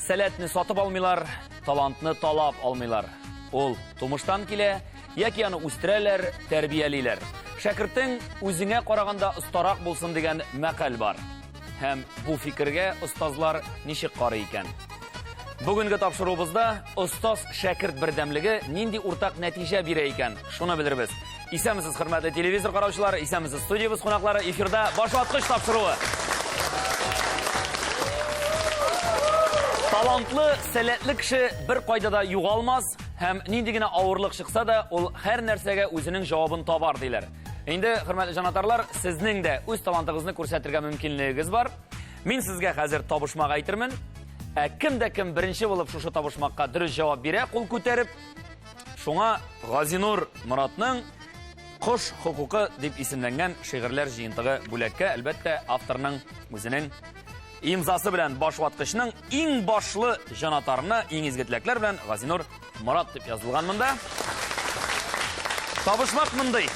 сәләтне сатып алмыйлар, талантны талап алмыйлар. Ул тумыштан килә, яки аны үстерәләр, тәрбиялиләр. Шәкерттең үзеңә караганда остарак булсын дигән мәкаль бар. Һәм бу фикергә остазлар ничек карый икән? Бүгенге тапшыруыбызда остаз шәкерт бердәмлеге нинди уртак нәтиҗә бирә икән? Шуны белербез. Исәнмесез, хөрмәтле телевизор караучылары, исәнмесез, студиябыз кунаклары, эфирда башлаткыч тапшыруы. Талантлы, сәләтле кеше бер кайда да югалмас, һәм нинди генә авырлык чыкса да, ул һәр нәрсәгә үзенең җавабын табар диләр. Инде, хөрмәтле җанатарлар, сезнең дә үз талантыгызны күрсәтергә мөмкинлегегез бар. Мин сезгә хәзер табышмак әйтермен. Кем дә кем беренче булып шушы табышмакка дөрес җавап бирә, кул күтәреп. Шуңа Газинур Моратның «Кош хукукы» дип исемләнгән шигырьләр җыентыгы бүләккә, әлбәттә, авторның үзенең имзасы белән башваткычның иң башлы җанатарына иң изге теләкләр белән Газинур Морат дип язылган монда. Табышмак мондый.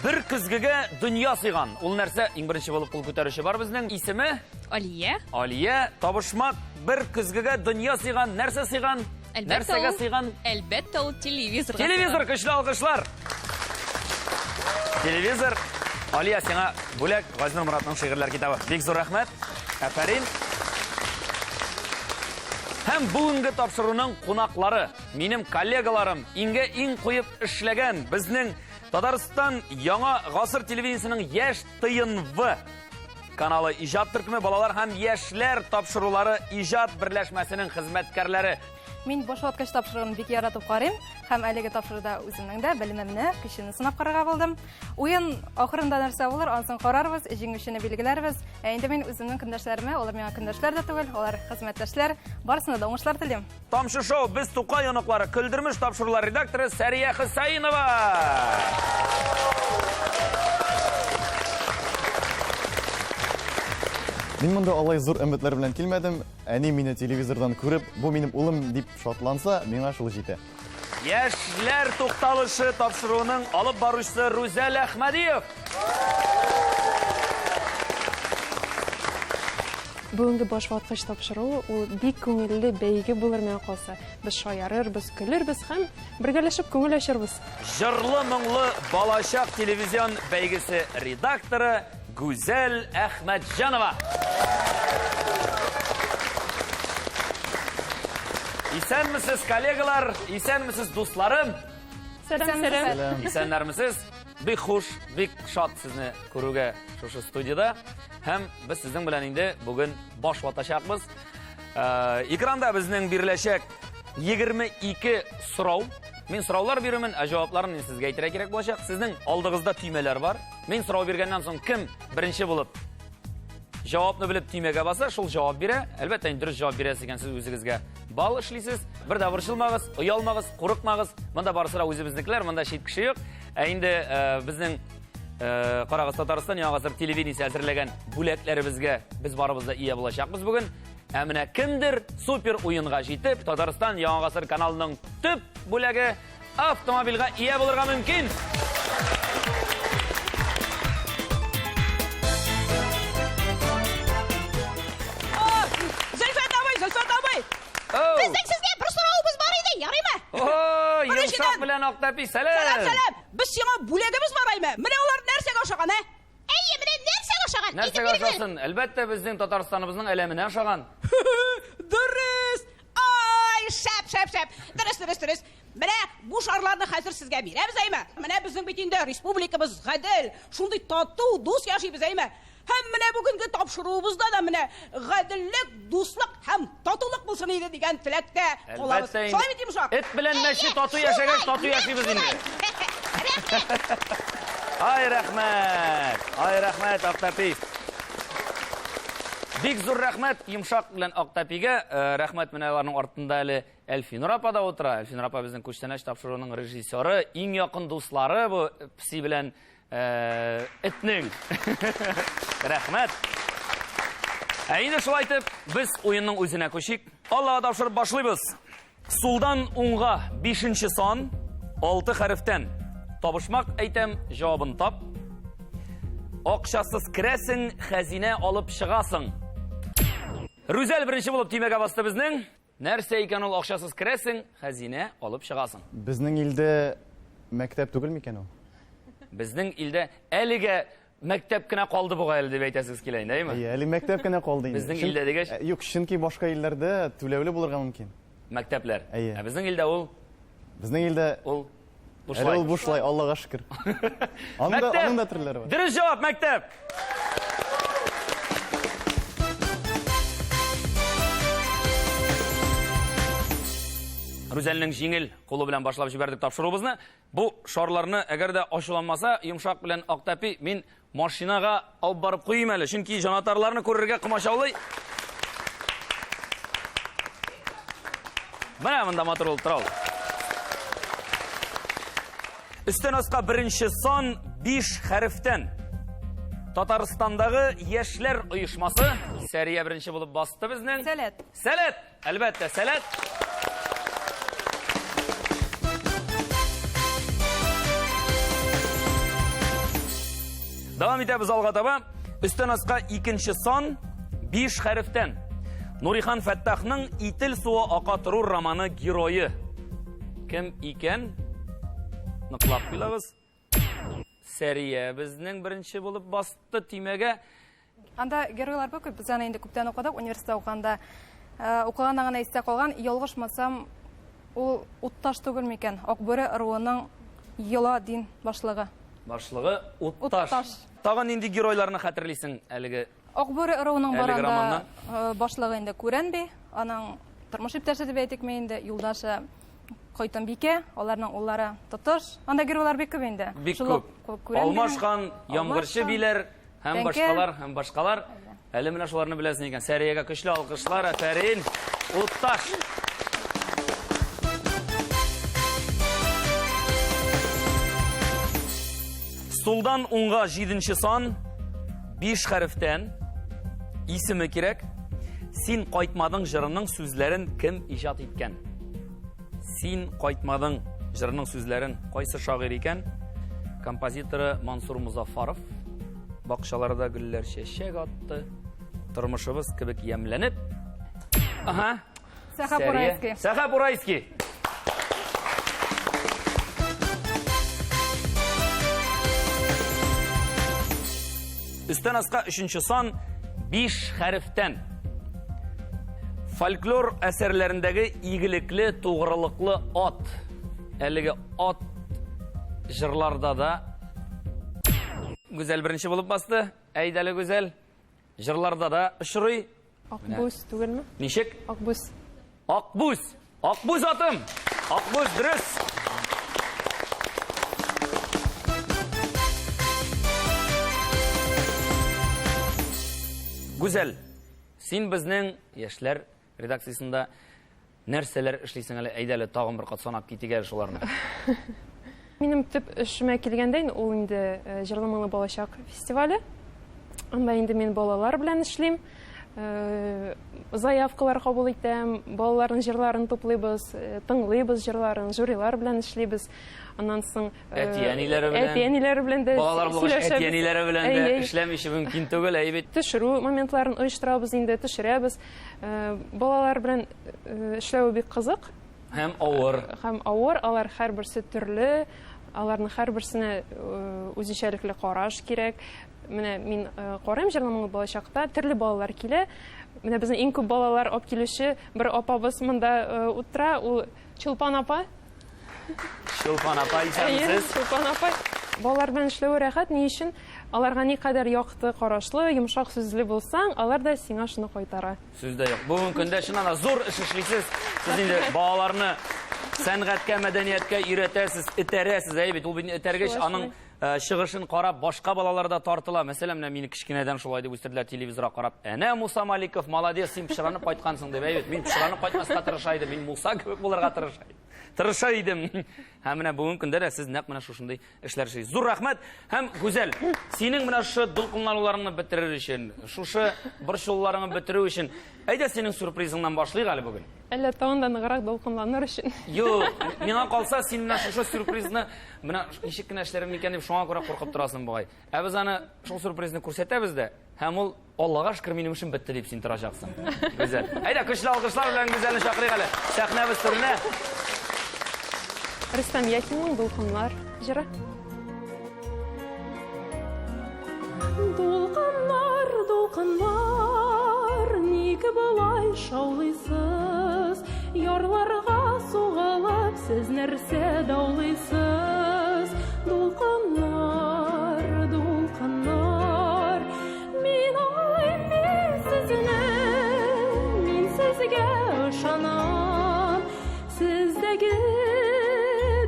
Бер көзгегә дөнья сыйган. Ул нәрсә? Иң беренче булып кул күтәрүче бар безнең. Исеме? Алия. Алия. Табышмак бер көзгегә дөнья сыйган. Нәрсә сыйган? Нәрсәгә сыйган? Әлбәттә, ул телевизор. Телевизор, көчле алкышлар. Телевизор. Алия, сиңа бүләк Газинур Моратның шигырьләр китабы. Бик зур рәхмәт. Афәрин. Һәм бүгенге тапшыруның кунаклары, минем коллегаларым, иңгә иң куеп эшләгән безнең Татарстан яңа гасыр телевидениесенең яшь ТНВ каналы иҗат төркеме балалар һәм яшьләр тапшырулары иҗат берләшмәсенең хезмәткәрләре. Мин башваткыч тапшыруын бик яратып карыйм, һәм әлеге тапшыруда үземнең дә белемемне, көчемне сынап карарга булдым. Уен ахырында нәрсә булыр, ансын карарбыз, җиңүчене билгеләрбез. Инде мин үземнең көндәшләремә, алар миңа көндәшләр дә түгел, алар хезмәттәшләр, барысына да уңышлар телим. Тамшы шоу, без Тукай яныклары, көлдермеш тапшырулар редакторы Сәрия Хөсәйнова. Мин монда алай зур өметләр белән килмәдем. Әни мине телевизордан күреп, бу минем улым дип шатланса, миңа шул җитә. Яшьләр тукталышы тапшыруының алып баручысы Рүзәл Әхмәдиев. Бүгенге башваткыч тапшыру ул бик күңелле бәйге булыр миңа калса. Без шаярырбыз, көлербез һәм бергәләшеп күңел ачарбыз. Җырлы моңлы балачак телевизион бәйгесе редакторы Гүзәл Әхмәтҗанова. Исәнмесез, коллегалар, исәнмесез, дусларым. Сәлам. Исәннәрмесез? Бик хуш, бик шат сезне күрүгә шушы студияда. Һәм без сезнең белән инде бүген баш ватачакбыз. Экранда безнең биреләчәк 22 сорау. Мин сораулар бирәмен, җавапларын мин сезгә әйтергә кирәк булачак. Сезнең алдыгызда төймәләр бар. Мин сорау биргәннән соң кем беренче булып җавапны белеп төймәгә баса, шул җавап бирә. Әлбәттә, дөрес җавап бирәсез икән, сез үзегезгә бал эшлисез. Бер дә борчылмагыз, оялмагыз, курыкмагыз. Монда барысы да үзебезнекеләр, монда чит кеше юк. Инде безнең Карагыз Татарстан яңа гасыр телевидениесе әзерләгән бүләкләребезгә без барыбыз да ия булачакбыз бүген. Ә менә кемдер супер уенга җитеп, Татарстан яңа гасыр каналының төп бүләге автомобильгә ия булырга мөмкин. Безнең сезгә бер сораубыз бар иде, ярыймы? О, йомшак белән Актапи, сәлам. Сәлам. Без сиңа бүләгебез бар әйме. Менә улар нәрсәгә ашаган, ә? Әйе, менә нәрсәгә ашаган? Нәрсәгә ашасын? Әлбәттә, безнең Татарстаныбызның әләменә ашаган. Дөрес. Ай, шәп. Дөрес. Менә бу шарларны хәзер сезгә бирәбез әйме. Менә безнең бит инде республикабыз гадел, шундый тату дус яшибез әйме. Һәм менә бүгенге тапшыруыбызда да менә гаделлек, дуслык һәм татулык булсын иде дигән теләктә калабыз. Шулай бит имшак. Эт белән мәче тату яшәгән, тату яшибез инде. Ай, рәхмәт, Актапи. Бик зур рәхмәт Йомшак белән Актапигә. Рәхмәт менә аларның артында әле Әлфинур апа да утыра. Әлфинур апа безнең күчтәнәч тапшыруының режиссеры, иң якын дуслары бу пси белән этнең. Рәхмәт. Инде шулай итеп, без уенның үзенә күчик. Аллага тапшырып башлыйбыз. Сулдан уңга 5-нче сан, 6 хәрефтән. Табышмак әйтәм, җавабын тап. Акчасыз керәсең, хәзинә алып чыгасың. Рүзәл беренче булып тимәгә басты безнең. Нәрсә икән ул акчасыз керәсең, хәзинә алып чыгасың. Безнең илдә мәктәп түгел микән ул? Безнең илдә әлегә мәктәп кенә калды буга әле дип әйтәсез килә инде, әйме? Әле мәктәп кенә калды инде. Безнең илдә дигәч? Юк, чөнки башка илләрдә түләүле булырга мөмкин. Мәктәпләр. Әйе. Ә безнең илдә ул Безнең илдә бушлай. ул бушлай, Аллага шөкер. Аның да төрләре бар. Дөрес җавап, мәктәп. Рүзәлнең җиңел кулы белән башлап җибәрдек тапшыруыбызны. Бу шарларны әгәр дә ачуланмаса, йомшак белән Актәпи мин машинага алып барып куйым әле, чөнки җанатарларны күрергә комачаулый. Менә монда матур булып тора ул. Өстен аска беренче сан 5 хәрефтән. Татарстандагы яшьләр оешмасы Сәрия беренче булып басты безнең. Сәләт. Сәләт, әлбәттә, сәләт. Давам итәбез алга таба. Өстен аска икенче сан 5 хәрефтән. Нурихан Фәттахның Ител суы ака тору романы геройы. Кем икән? Ныклап куйлабыз. Сәрия безнең беренче булып басты тимәгә. Анда геройлар бу күп. Без аны инде күптән укыдык. Университетта укыганда укыганнан гына истә калган. Ялгышмасам, ул Утташ түгел микән? Акбүре руының Йола дин башлыгы. Башлыгы Утташ. Утташ. Тагын инде геройларны хәтерлисең әлеге. Акбүре руының Әлеге баранда романны? башлыгы инде Күрән би, аның тормыш иптәше дип әйтикме инде, юлдашы Койтанбикә, аларның уллары Тотыш. Анда геройлар бик күп инде. Бик Шул күп. Күрән би, Алмашхан, Яңгырчы биләр һәм Тәңкә. башкалар. Әле менә шуларны беләсең икән. Сәриягә көчле алкышлар, афәрин. Утташ. Сулдан уңга 7-нче сан 5 хәрефтән исеме кирәк. Син кайтмадың җырының сүзләрен кем иҗат иткән? Син кайтмадың җырының сүзләрен кайсы шагыйрь икән? Композиторы Мансур Музафаров. Бакчаларда гөлләр чәчәк атты. Тормышыбыз кебек ямьләнеп. Ага. Сәхап Урайский. Сәхап Урайский. Өстен аска 3-нче сан 5 хәрефтән. Фольклор әсәрләрендәге игелекле, тугрылыклы ат. Әлеге ат җырларда да Гүзәл беренче булып басты. Әйдәле Гүзәл. Җырларда да очрый. Акбүз түгелме? Ничек? Акбүз. Акбүз. Акбүз атым. Акбүз дөрес. Гүзәл, син безнең яшьләр редакциясендә нәрсәләр эшлисең әле? Әйдәле тагын бер кат санап китегә шуларны. Минем төп эшемә килгәндә ул инде җырламалы балачак фестивале. Анда инде мин балалар белән эшлим. Заявкалар кабул итәм, балаларның җырларын туплыйбыз, тыңлыйбыз җырларын, жюрилар белән эшлибез. Аннан соң әти-әниләре белән дә балалар булгач әти-әниләре белән дә Әйе. эшләмичә мөмкин түгел, әйбит. Төшерү моментларын оештырабыз инде, төшерәбез. Балалар белән эшләү бик кызык Һәм авыр. һәм авыр. Алар һәрберсе төрле, аларның һәрберсенә үзенчәлекле караш кирәк. Менә мин карыйм җырламалы балачакта төрле балалар килә. Менә безнең иң күп балалар алып килүче бер апабыз монда утыра, ул Чулпан апа. Шулпан апа Әйе, исәнсез. Чулпан апа. Балалар белән эшләү рәхәт, ни өчен? Аларга никадәр якты карашлы, йомшак сүзле булсаң, алар да сиңа шуны кайтара. Сүздә юк. Бүген көндә чыннан да зур эш эшлисез. Сез инде балаларны сәнгатькә, мәдәнияткә өйрәтәсез, этәрәсез, әйбит. Ул бит этәргәч аның чыгышын карап башка балалар да тартыла. Мәсәлән, менә мине кичкенәдән шулай дип үстерделәр телевизорга карап. Әнә Муса Маликов, молодец, син пешранып кайткансың дип. Әйбит, мин пешранып кайтмаска тырыша идем. Мин Муса кебек булырга тырыша идем. тырыша идем. Һәм менә бүгенге көндә дә сез нәкъ менә шушындай эшләр эшлисез. Зур рәхмәт. Һәм Гүзәл, синең менә шушы дулкынлануларыңны бетерер өчен, шушы борчуларыңны бетерү өчен, әйдә синең сюрпризыңнан башлыйк әле бүген. Әллә тагын да ныграк дулкынланыр өчен. Юк, миңа калса син менә шушы сюрпризны менә ничек кенә эшләрем икән дип шуңа күрә куркып торасың бугай. Ә без аны шул сюрпризны күрсәтәбез дә, һәм ул Аллага шөкер минем эшем бетте дип син торачаксың. Гүзәл. Әйдә, көчле алкышлар белән Гүзәлне чакырыйк әле. Сәхнәбез түренә. Рөстәм Якинның «Дулкынлар» җыры. Дулкынлар, дулкынлар, ник болай шаулыйсыз? Ярларга сугылып, сез нәрсә даулыйсыз? Дулкынлар, дулкынлар, мин аңлыйм сезне, мин сезгә ышанам. Сездәге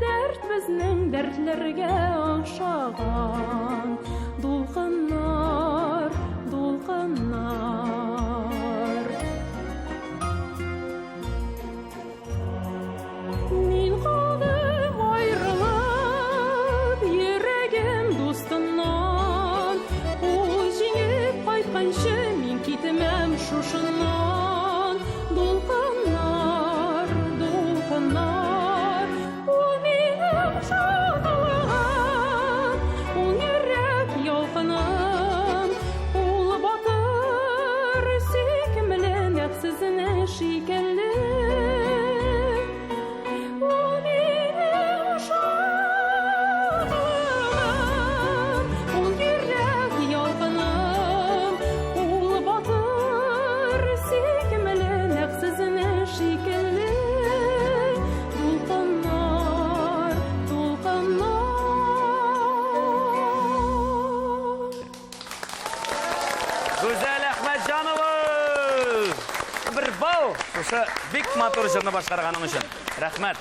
дәрт безнең дәртләргә охшаган. Дулкыннар, дулкыннар. Мин калдым аерылып, йөрәгем дустымнан. Ул җиңеп кайтканчы мин китмәм шушыннан. Дулкыннар, дулкыннар, ул минем шатлыгым, ул йөрәк ялкыным, ул батыр сөйкемле нәфсезенә шикелле. Ул минем шатлыгым, ул йөрәк ялкыным, ул батыр сөйкемле нәфсезенә шикелле. Дулкыннар, дулкыннар. Гүзәл Әхмәтҗанова! Бер бал! Шушы бик матур җырны башкарганың өчен. Рәхмәт.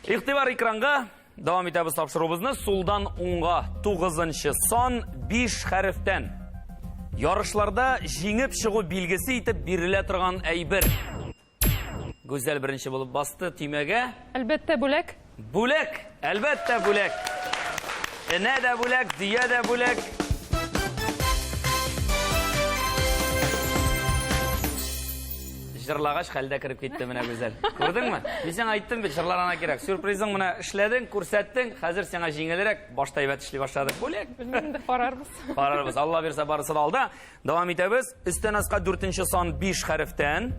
Игътибар экранга. Дәвам итәбез тапшыруыбызны. Сулдан уңга 9-нчы сан 5 хәрефтән. Ярышларда җиңеп чыгу билгесе итеп бирелә торган әйбер. Гүзәл беренче булып басты төймәгә. Әлбәттә бүләк. Бүләк, әлбәттә бүләк. Энә дә бүләк, дия дә бүләк. Җырлагач хәлдә кирип китте менә Гүзәл. Күрдеңме? Мин сиңа әйттем бит, җырларына кирәк. Сюрпризың менә эшләдең, күрсәттең, хәзер сиңа җиңелрәк, башта әйбәт эшли башлады. Бүләк. Белмәм дә карарбыз. Карарбыз. Алла бирсә барысы да алда. Дәвам итәбез. Өстән аска 4-нче сан 5 хәрефтән.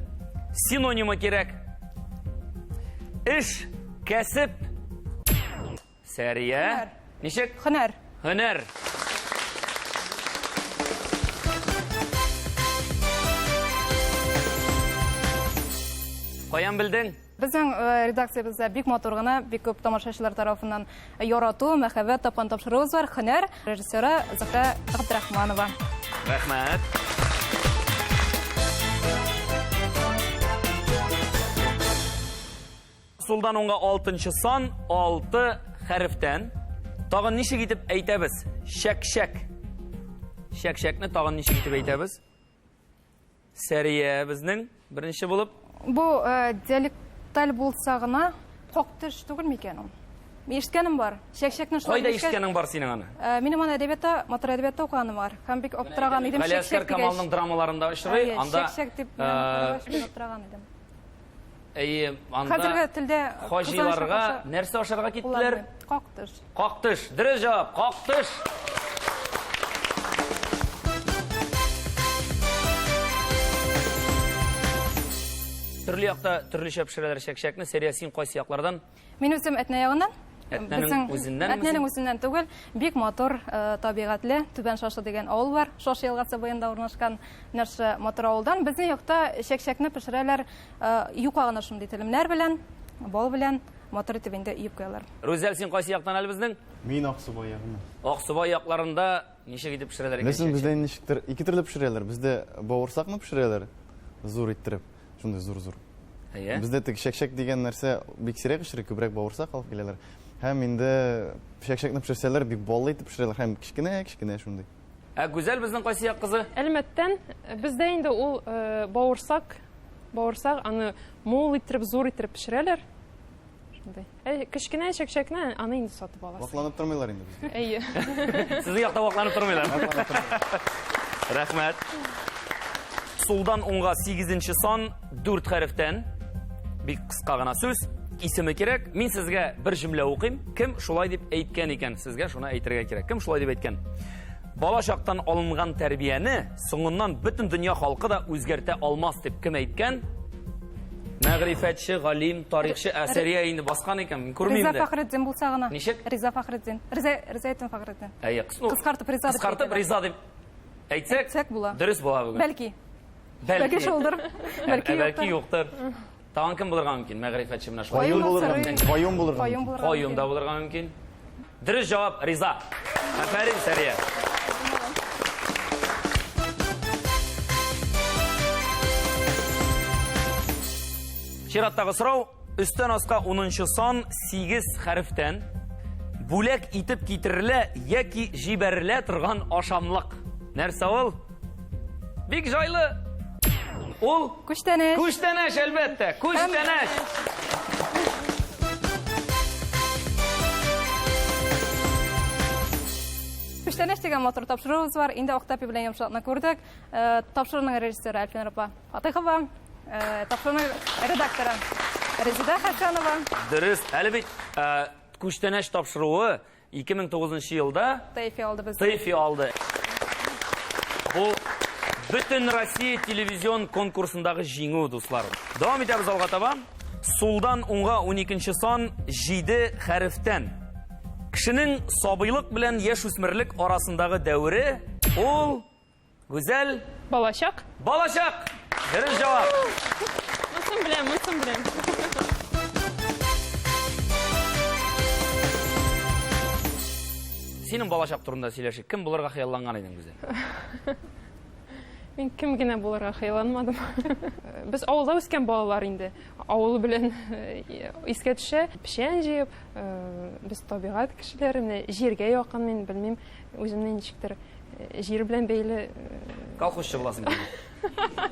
Синонимы кирәк. Эш, кәсеп. Сәрия. Ничек? Һөнәр. Һөнәр. Каян белдең? Безнең редакциябызда бик матур гына, бик күп тамашачылар тарафыннан ярату, мәхәббәт тапкан тапшыруыбыз бар. Һөнәр режиссеры Зөһрә Габдрахманова. Рәхмәт. Сулдан уңга 6-нчы сан 6 хәрефтән. Тагын ничек итеп әйтәбез? Шәк-шәк. Шәк-шәкне тагын ничек итеп әйтәбез? Сәрия безнең беренче булып. Бу диалекталь булса гына коктыш түгел микән ул? Мин ишеткәнем бар. Шәк-шәкне шулай. Кайда ишеткәнең бар синең аны? Минем аны әдәбиятта, матур әдәбиятта укыганым бар. Һәм бик аптыраган идем Галиәскәр Камалның драмаларында очрый, анда шәк-шәк дип аптыраган идем. Әйе, анда Хәзерге телдә хаҗиларга нәрсә ашарга киттеләр? Коктыш. Коктыш. Дөрес җавап. Коктыш. Төрле якта төрлечә пешерәләр шәк-шәкне. Сәрия, син кайсы яклардан? Мин үзем Әтнә ягыннан. Әтнәнең үзеннән? Әтнәнең үзеннән түгел, бик матур, табигатьле Түбән Шашы дигән авыл бар. Шашы елгасы буенда урнашкан нәрсә матур авылдан. Безнең якта шәк-шәкне пешерәләр юка гына шундый телемнәр белән, бал белән, матур итеп инде йып куялар. Рүзәл, син кайсы яктан әле безнең? Мин Аксубай ягыннан. Аксубай якларында ничек итеп пешерәләр икән? Ләкин бездә ничектер ике төрле пешерәләр. Бездә бавырсакны пешерәләр. Зур иттереп. Шундый зур-зур. Әйе. Бездә тик шәк-шәк дигән нәрсә бик сирәк пешерә, күбрәк бавырсак алып киләләр. Һәм инде шәк-шәкне пешерсәләр бик баллы итеп пешерәләр, һәм кичкенә шундый. Ә Гүзәл безнең кайсы як кызы? Әлмәттән бездә инде ул бавырсак аны мул иттереп, зур иттереп пешерәләр. шундай. Кечкенә чәкчәкне аны инде сатып аласың. Вакланып тормыйлар инде бездә. Әйе. Сезнең якта вакланып тормыйлар. Рәхмәт. Сулдан уңга 8-нче сан 4 хәрефтән. Бик кыска гына сүз. Исеме кирәк. Мин сезгә бер җөмлә укыйм. Кем шулай дип әйткән икән? Сезгә шуны әйтергә кирәк. Кем шулай дип әйткән? Бала чактан алынган тәрбияне соңыннан бөтен дөнья халкы да үзгәртә алмас дип кем әйткән? Мәгърифәтче, галим, тарихчы, әсәрия инде баскан икән. Мин күрмим Риза дә. Фәхретдин булса гына. Ничек? Риза Фәхретдин. Риза Фәхретдин. Әйе, Кыскартып Риза дип Кыскартып әйтәләр. Риза дип әйтсәк, Әйтсәк була. Дөрес була бүген. Бәлки. Бәлки шулдыр. Бәлки Бәлки юктыр. юктыр. Тагын кем булырга мөмкин? Мәгърифәтче менә шулай. Каюм булырга Сарый. мөмкин. Каюм булырга Каюм мөмкин. булырга Каюм да булырга мөмкин. Дөрес җавап Риза. Афәрин, Сәрия. Чираттагы сорау, өстән аска 10-нчы сан 8 хәрефтән бүләк итеп китерелә яки җибәрелә торган ашамлык. Нәрсә ул? Бик җайлы. Ул Күчтәнәч. күчтәнәч, әлбәттә. Күчтәнәч. Күчтәнәч дигән матур тапшыруыбыз бар. Инде Октапи белән йомшатны күрдек. Тапшыруның режиссеры Альфин Рапа Фатыйхова, тапшыруның редакторы Резида Хәсәнова. Дөрес. Әле бит күчтәнәч тапшыруы 2009 елда Тайфи алды без. Тайфи алды. Бу Бөтен Россия телевизион конкурсындагы җиңү, дуслар. Дәвам итәбез алга таба. Сулдан уңга 12-нче сан 7 хәрефтән. Кешенең сабыйлык белән яшүсмерлек арасындагы дәвре ул гүзәл Балачак. балачак. Дөрес җавап. Монысын беләм. Синең балачак турында сөйләшик. Кем булырга хыялланган идең гүзәл? Мин кем генә булырга хыялланмадым. Без авылда үскән балалар инде. Авыл белән искә төшә, печән җыеп, без табигать кешеләре, менә җиргә якын, мин белмим, үземне ничектер җир белән бәйле. Колхозчы буласың диде.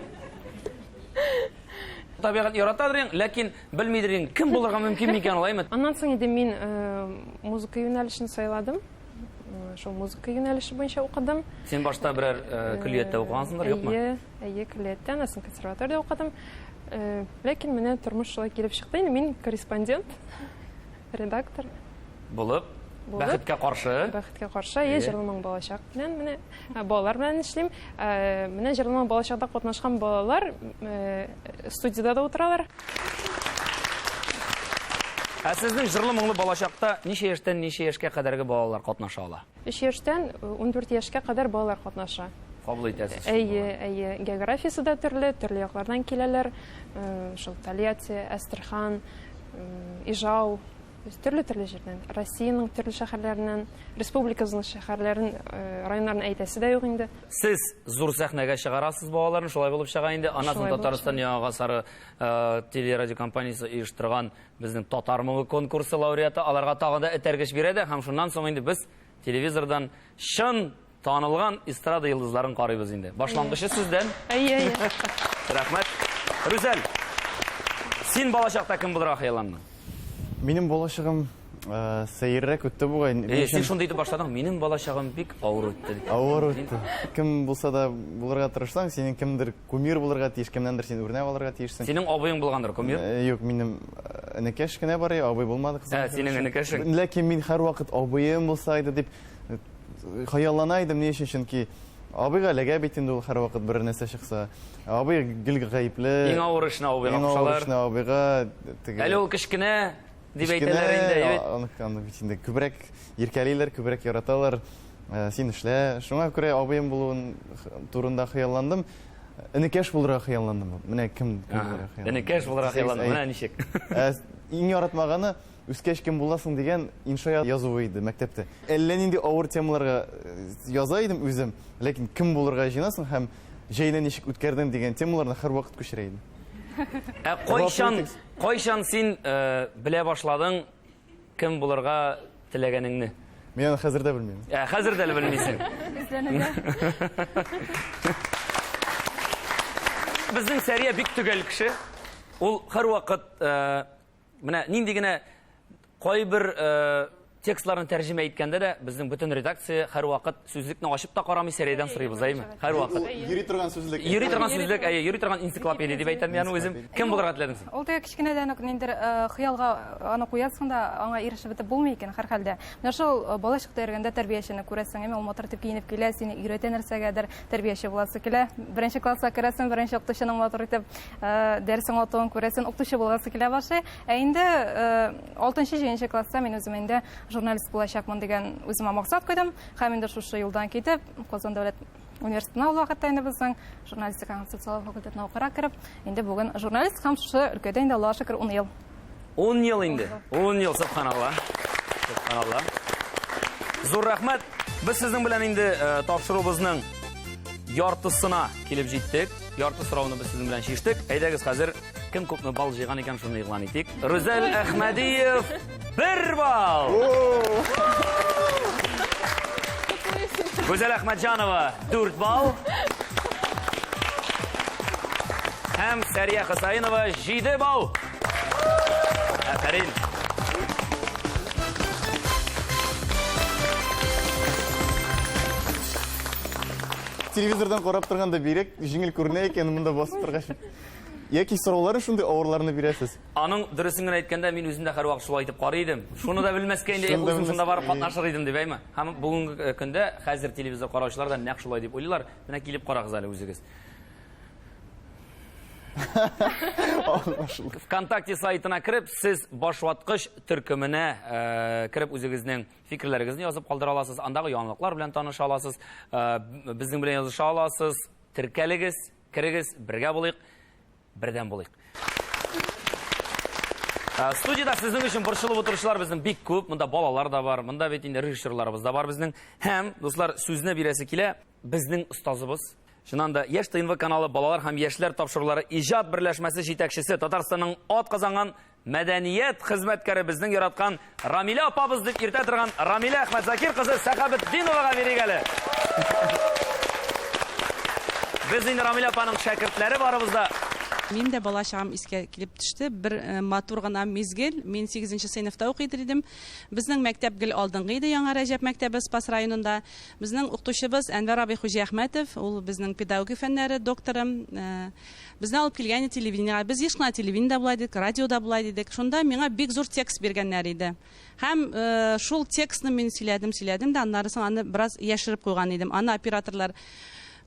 Табигать яратадыр, ләкин белмидер, кем булырга мөмкин микән алаймы? Аннан соң инде мин музыка юнәлешен сайладым. Шул музыка юнәлеше буенча укыдым. Син башта берәр көллияттә укыгансыңдыр, юкмы? Әйе, көллияттә, анасын консерваториядә укыдым. Ләкин менә тормыш шулай килеп чыкты. Мин корреспондент, редактор Булып, бәхеткә каршы. Бәхеткә каршы, җырлымың балачак белән менә балалар белән эшлим. Менә җырлымың балачакта катнашкан балалар студиядә да утыралар. Ә сезнең җырлы моңлы балачакта ничә яшьтән ничә яшькә кадәрге балалар катнаша ала? 3 яшьтән 14 яшькә кадәр балалар катнаша. Кабул итәсез. Әйе, географиясы да төрле яклардан киләләр. Шул Тольятти, Астрхан, Ижау, төрле җирдән. Россиянең төрле шәһәрләреннән, республикабызның шәһәрләрен, районнарын әйтәсе дә юк инде. Сез зур сәхнәгә чыгарасыз балаларны, шулай булып чыга инде. Анасын Шулай булып Татарстан яңа сары телерадио компаниясе оештырган безнең Татар моңы конкурсы лауреаты аларга тагын да этәргеч бирә дә, һәм шуннан соң инде без телевизордан чын танылган эстрада йолдызларын карыйбыз инде. Башлангычы сездән. Әйе. Рәхмәт. Рүзәл. Син балачакта кем булырга хыялландың? Минем балачагым сәеррәк үтте бугай. Син шунда итеп башладың. Минем балачагым бик авыр үтте. Авыр үтте. Кем булса да булырга тырышсаң, синең кемдер кумир булырга тиеш, кемнәндер син үрнәк алырга тиешсең. Синең абыең булгандыр, кумир? Юк, минем энекәш кенә бар, абый булмады кызым. Синең энекәшең. Ләкин мин һәрвакыт абыем булса иде дип хыяллана идем, ни өчен? Чөнки абыйга ләгә бит инде ул һәрвакыт бер нәрсә чыкса. Абый гел гаепле. Иң авыр эшне абыйга кушалар. Абыйга Әле ул кечкенә дип әйтәләр инде. Аны бит инде күбрәк иркәлиләр, күбрәк яраталар. Син эшлә. Шуңа күрә абыем булуын турында хыялландым. Энекәш булырга хыялландым. Менә кем булырга хыялландым. Энекәш булырга хыялландым. Менә ничек? Иң яратмаганы үскәч кем буласың дигән иншаят язуы иде мәктәптә. Әллә нинди авыр темаларга яза идем үзем, ләкин кем булырга җыенасың һәм җәйне ничек үткәрдең дигән темаларны һәрвакыт күчерә идем. Кайчан син белә башладың кем булырга теләгәнеңне? Мин аны хәзер дә белмим. Хәзер дә белмисең. Безнең Сәрия бик төгәл кеше. Ул һәрвакыт менә нинди генә Кайбер текстларын тәрҗемә иткәндә дә безнең бөтен редакция һәр вакыт сүзлекне ачып та карамый сәрейдән сорыйбыз, әйме? Һәр вакыт. Йөри торган сүзлек. Йөри торган сүзлек, йөри торган энциклопедия дип әйтәм мин үзем. Кем булырга теләдең син? Ул да кичкенәдән үк ниндер хыялга аны куясың да аңа ирешеп бетеп булмый икән һәр хәлдә. Менә шул балачакта йөргәндә тәрбиячене күрәсең, әмма ул матур итеп киенеп килә, сине өйрәтә нәрсәгәдер, тәрбияче буласы килә. Беренче класска керәсең, беренче укытучының матур итеп дәресен укытуын күрәсең, укытучы буласы килә башлый. Ә инде 6-7 класста мин үзем инде журналист булачакмын дигән үземә максат куйдым. Һәм инде шушы юлдан китеп, Казан дәүләт университетына ул вакытта инде безнең журналистика һәм социаль факультетына укырга кереп, инде бүген журналист һәм шушы өлкәдә инде Аллаһка шөкер 10 ел. 10 ел инде. 10 ел, субханалла. Субханалла. Зур рәхмәт. Без сезнең белән инде тапшырубызның яртысына килеп җиттек. Ярты сорауны без сезнең белән чиштек. Әйдәгез хәзер кем күпме бал җыйган икән шуны игълан итик. Рүзәл Әхмәдиев 1 бал. Гүзәл Әхмәтҗанова 4 бал. Һәм Сәрия Хосаинова 7 бал. Афәрин. Телевизордан карап торганда бирек җиңел күренә икән монда басып торгач. Яки сораулары шундый авырларны бирәсез. Аның дөресен генә әйткәндә мин үзем дә һәрвакыт шулай итеп карый идем. Шуны да белмәскә инде үзем шунда барып катнашыр идем дип әйме. Һәм бүгенге көндә хәзер телевизор караучылар да нәкъ шулай дип уйлыйлар. Менә килеп карагыз әле үзегез. ВКонтакте сайтына кіріп, сіз башваткыш төркеменә кіріп үзегезнең фикерләрегезне язып калдыра аласыз. Андагы яңалыклар белән таныша аласыз. Безнең белән языша аласыз. Теркәлегез, кирегез, бергә булыйк, бердән булыйк. Студияда сезнең өчен борчылып утыручылар безнең бик күп. Монда балалар да бар, монда бит инде режиссерларыбыз да бар безнең. Һәм дуслар, сүзне бирәсе килә безнең остазыбыз. Шуннан да Яшь ТНВ каналы балалар һәм яшьләр тапшырулары иҗат берләшмәсе җитәкчесе, Татарстанның атказанган мәдәният хезмәткәре безнең яраткан Рамилә апабыз дип иртә торган Рамилә Әхмәтзакир кызы Сәхабетдиновага бирик әле. Без инде Рамилә апаның шәкертләре барыбызда. Мин дә балачагым искә килеп төште. Бер матур гына мизгел. Мин 8нче сыйныфта укый идем. Безнең мәктәп гел алдынгы иде, Яңа Рәҗәп мәктәбе Спас районында. Безнең укытучыбыз Әнвәр абый Хуҗа Әхмәтов, ул безнең педагогия фәннәре докторы. Безне алып килгән телевидениегә. Без ешна телевидениедә була идек, радиода була идек. Шунда миңа бик зур текст биргәннәр иде. Һәм шул текстны мин сөйләдем дә, аннары соң аны бераз яшереп куйган идем. Аны операторлар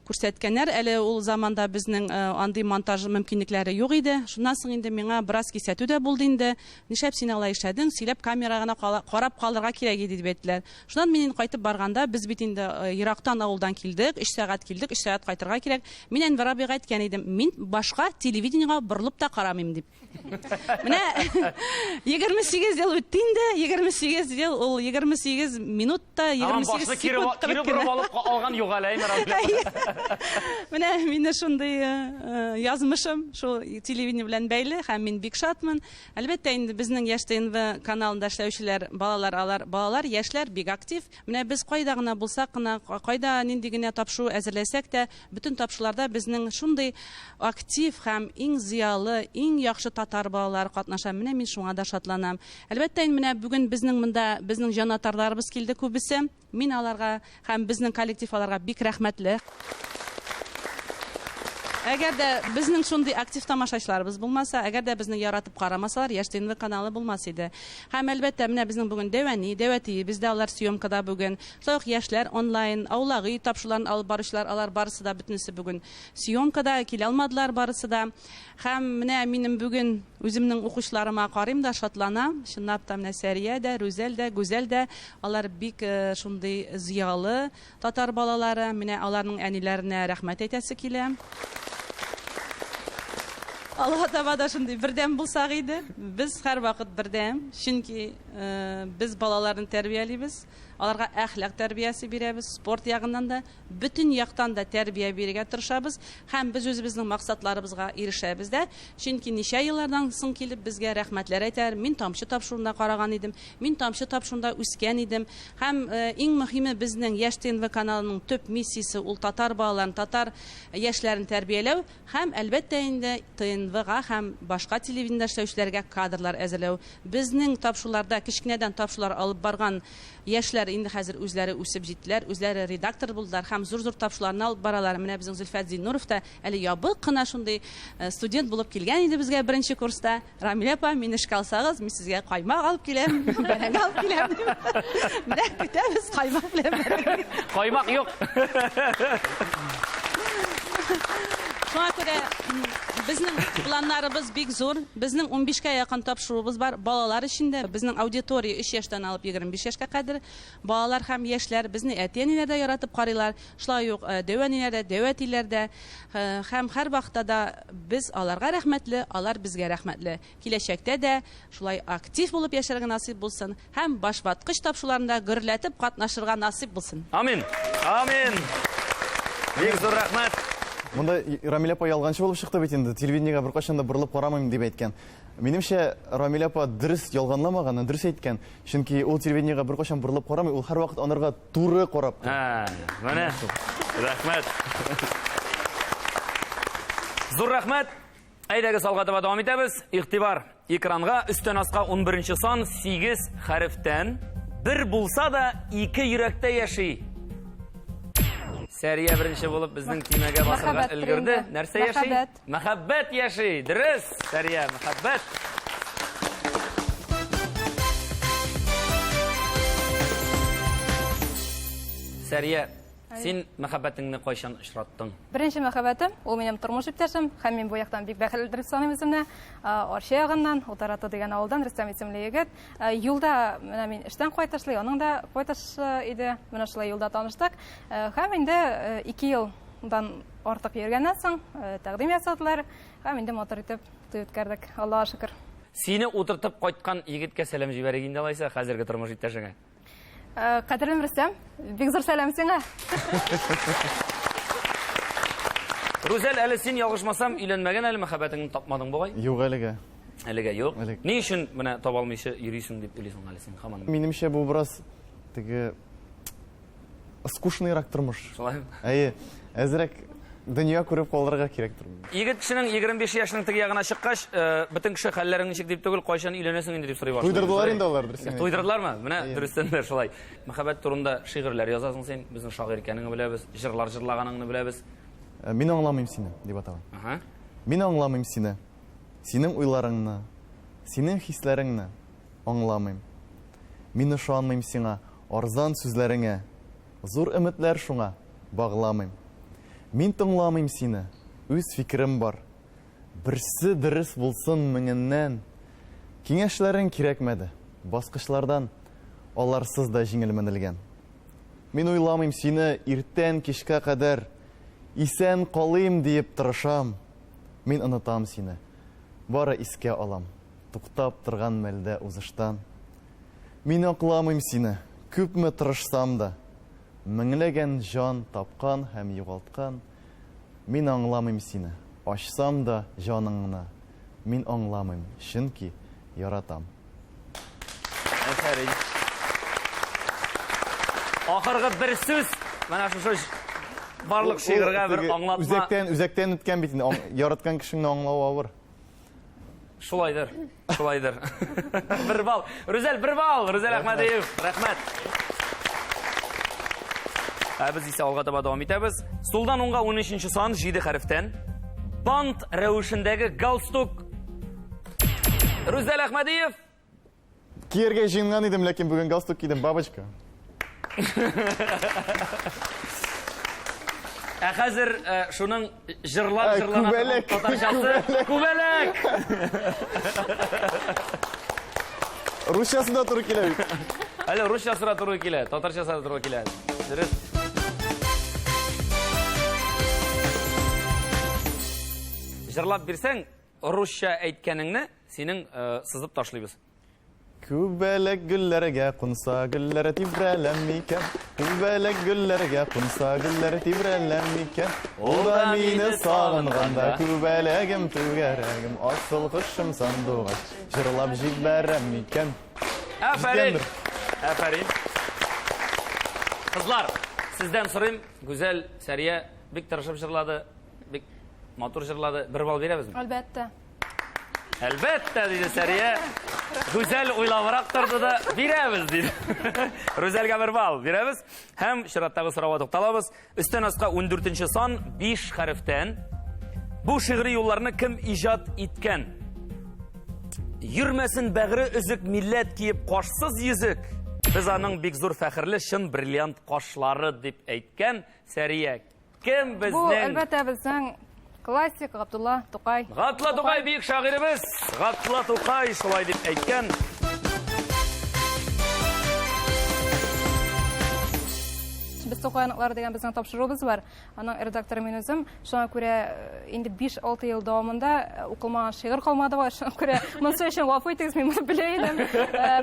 күрсәткәннәр, әле ул заманда безнең андый монтаж мөмкинлекләре юк иде. Шуннан соң инде миңа бераз кисәтү дә булды инде. Нишләп син алай эшләдең? Сөйләп камерага карап калырга кирәк иде дип әйттеләр. Шуннан мин кайтып барганда, без бит инде ерактан авылдан килдек, 3 сәгать килдек, 3 сәгать кайтырга кирәк. Мин Әнвәр абыйга әйткән идем, мин башка телевидениегә борылып та карамыйм дип. Менә 28 ел үтте инде, 28 ел, ул 28 минутта 28 секунд алган юк әле, Менә мине шундый язмышым шул телевидение белән бәйле, һәм мин бик шатмын. Әлбәттә инде безнең Яшь ТНВ каналында эшләүчеләр, балалар, яшьләр бик актив. Менә без кайда гына булсак кына, кайда нинди генә тапшыру әзерләсәк тә, бөтен тапшыруларда безнең шундый актив һәм иң зыялы, иң яхшы татар балалары катнаша. Менә мин шуңа да шатланам. Әлбәттә менә бүген безнең монда безнең җанатарларыбыз килде күбесе. Мин аларга һәм безнең коллектив аларга бик рәхмәтле. Әгәр дә безнең шундый актив тамашачыларыбыз булмаса, әгәр дә безне яратып карамасалар, Яшь ТНВ каналы булмас иде. Һәм әлбәттә менә безнең бүген дәвәти, бездә алар съемкада бүген. Шулай яшьләр онлайн, аулагы тапшыруларын алып баручылар, алар барысы да бөтенесе бүген съемкада килә алмадылар барысы да. Һәм менә минем бүген үземнең укучыларыма карыйм да шатланам. Чынлап та менә Сәрия дә, Рүзәл дә, Гүзәл дә, алар бик шундый зыялы татар балалары. Менә аларның әниләренә рәхмәт әйтәсе килә. Алла таба да шундый бердәм булсак иде. Без һәр вакыт бердәм, чөнки без балаларны тәрбиялибез. Аларга әхлак тәрбиясе бирәбез, спорт ягыннан да, бөтен яктан да тәрбия бирергә тырышабыз. Һәм без үзебезнең максатларыбызга ирешәбез дә. Чөнки ничә еллардан соң килеп безгә рәхмәтләр әйтәр. Мин тамчы тапшыруында караган идем, мин тамчы тапшыруында үскән идем. Һәм иң мөһиме безнең Яшь ТНВ каналының төп миссиясе ул татар балаларын, татар яшьләрен тәрбияләү. Һәм әлбәттә инде ТНВ-га һәм башка телевидениедә эшләүчеләргә кадрлар әзерләү. Безнең тапшыруларда кечкенәдән тапшырулар алып барган яшьләр инде хәзер үзләре үсеп җиттеләр, үзләре редактор булдылар һәм зур-зур тапшыруларны алып баралар. Менә безнең Зөлфәт Зиннуров та әле ябык кына шундый студент булып килгән иде безгә беренче курста. Рамилә апа, мине эшкә алсагыз, мин сезгә каймак алып киләм, бәрәңге алып киләм. Менә көтәбез каймак белән. Каймак юк. Шуңа күрә безнең планнарыбыз бик зур. Безнең 15-кә якын тапшыруыбыз бар. Балалар өчен безнең аудитория 3 яшьтән алып 25 яшькә кадәр балалар һәм яшьләр безне әти-әниләр дә яратып карыйлар. Шулай ук дәвәниләр дә, дәвәтиләр дә һәм һәр вакытта да без аларга рәхмәтле, алар безгә рәхмәтле. Киләчәктә дә шулай актив булып яшәргә насыйп булсын һәм башваткыч тапшыруларында гөрләтеп катнашырга насыйп булсын. Амин. Амин. Бик зур рәхмәт. Монда Рамилә апа ялганчы булып чыкты бит инде. Телевидениегә беркайчан да борылып карамыйм дип әйткән. Минемчә, Рамилә апа дөрес ялганламаган, дөрес әйткән. Чөнки ул телевидениегә беркайчан борылып карамый, ул һәр вакыт анарга туры карап. Менә. Рәхмәт. Зур рәхмәт. Әйдәгез алга таба дәвам итәбез. Игътибар. Экранга өстән аска 11-нче сан 8 хәрефтән бер булса да 2 йөрәктә яши. Сәрия беренче булып безнең тимәгә басырга өлгерде. Нәрсә яши? Мәхәббәт яши. Дөрес, Сәрия, мәхәббәт. Сәрия, син мәхәббәтеңне кайчан очраттың? Беренче мәхәббәтем, ул минем тормыш иптәшем, һәм мин бу яктан бик бәхетле дип саныйм үземне. Арча ягыннан, Утараты дигән авылдан Рөстәм исемле егет. Юлда менә мин эштән кайтышлый, аның да кайтышы иде. Менә шулай юлда таныштык. Һәм инде 2 елдан артык йөргәннән соң тәкъдим ясадылар. Һәм инде мотор итеп туй үткәрдек. Аллаһа шөкер. Сине утыртып кайткан егеткә сәлам җибәрик инде алайса хәзерге тормыш иптәшеңә. Кадерлем Рөстәм, бик зур сәлам сиңа. Рүзәл, әле син ялгышмасам өйләнмәгән әле мәхәббәтеңне тапмадың бугай? Юк әлегә. Әлегә юк. Элек. Ни өчен менә таба алмыйча йөрисең дип уйлыйсың әле син һаман? Минемчә бу бераз теге скучныйрак тормыш. Шулай. Әйе, әзрәк дөнья күреп калырга кирәктер. Егет кешенең 25 яшьнең теге ягына чыккач, бөтен кеше хәлләрең ничек дип түгел, кайчан өйләнәсең инде дип сорый башлый. Туйдырдылар инде алар дөресен. Туйдырдылармы? Менә дөрестән дә шулай. Мәхәббәт турында шигырьләр язасың син, безнең шагыйрь икәнеңне беләбез, җырлар җырлаганыңны беләбез. Мин аңламыйм сине, дип атаган. Аха. Мин аңламыйм сине. Синең уйларыңны, синең хисләреңне аңламыйм. Мин ышанмыйм сиңа, арзан сүзләреңә. Зур өметләр шуңа багламыйм. Мин тыңламыйм сине, үз фикерем бар. Берсе дөрес булсын меңеннән. Киңәшләрең кирәкмәде. Баскычлардан аларсыз да җиңел менелгән. Мин уйламыйм сине иртән кичкә кадәр. Исән калыйм диеп тырышам. Мин онытам сине. Бары искә алам. Туктап торган мәлдә узыштан. Мин акламыйм сине, күпме тырышсам да. Меңләгән җан тапкан һәм югалткан. Мин аңламыйм сине, ачсам да җаныңны. Мин аңламыйм, чөнки яратам. Афәрин. Ахыргы бер сүз, менә шушы барлык шигырьгә бер аңлатма. Үзәктән үткән бит инде, яраткан кешеңне аңлау авыр. Шулайдыр. Шулайдыр. Бер бал. Рүзәл, бер бал. Рүзәл Әхмәдиев, рәхмәт. Без исә алга таба дәвам итәбез. Сулдан уңга 13-нче сан 7 хәрефтән бант рәвешендәге галстук. Рүзәл Әхмәдиев. Киергә җыенган идем, ләкин бүген галстук кидем, бабочка. Хәзер шуның җырлап татарчасы күбәләк. Русчасында туры килә бит. Әле русчасына туры килә, татарчасына туры килә. Дөрес. Җырлап бирсәң, русча әйткәнеңне синең сызып ташлыйбыз. Күбәләк гөлләргә кунса гөлләре тибрәләм микән. Күбәләк гөлләргә кунса гөлләре тибрәләм микән. Ул да мине сагынганда күбәләгем түгәрәгем. Асыл кышым сандугач җырлап җибәрәм микән. Афәрин. Афәрин. Кызлар, сездән сорыйм, гүзәл Сәрия бик тырышып җырлады. Бик матур җырлады. 1 балл бирәбезме? Әлбәттә. Әлбәттә, диде Сәрия. Гүзәл уйлабрак торды да, бирәбез, диде. Рүзәлгә 1 балл бирәбез. Һәм чираттагы сорауга тукталабыз. Өстән аска 14нче сан 5 хәрефтән. Бу шигъри юлларны кем иҗат иткән? Йөрмәсен бәгъре өзек милләт киеп кашсыз йөзек. Без аның бик зур фәхрле шын бриллиант кашлары дип әйткән. Сәрия, кем Бу безнең? әлбәттә безнең классик Габдулла Тукай. Гатла Тукай бик шагыйребез. Гатла Тукай шулай дип әйткән. Без Тукайныклар дигән безнең тапшыруыбыз бар. Аның редакторы мин үзем. Шуңа күрә инде 5-6 ел дәвамында укылмаган шигырь калмады бар. Шуңа күрә монысы өчен гафу итегез, мин моны белә идем.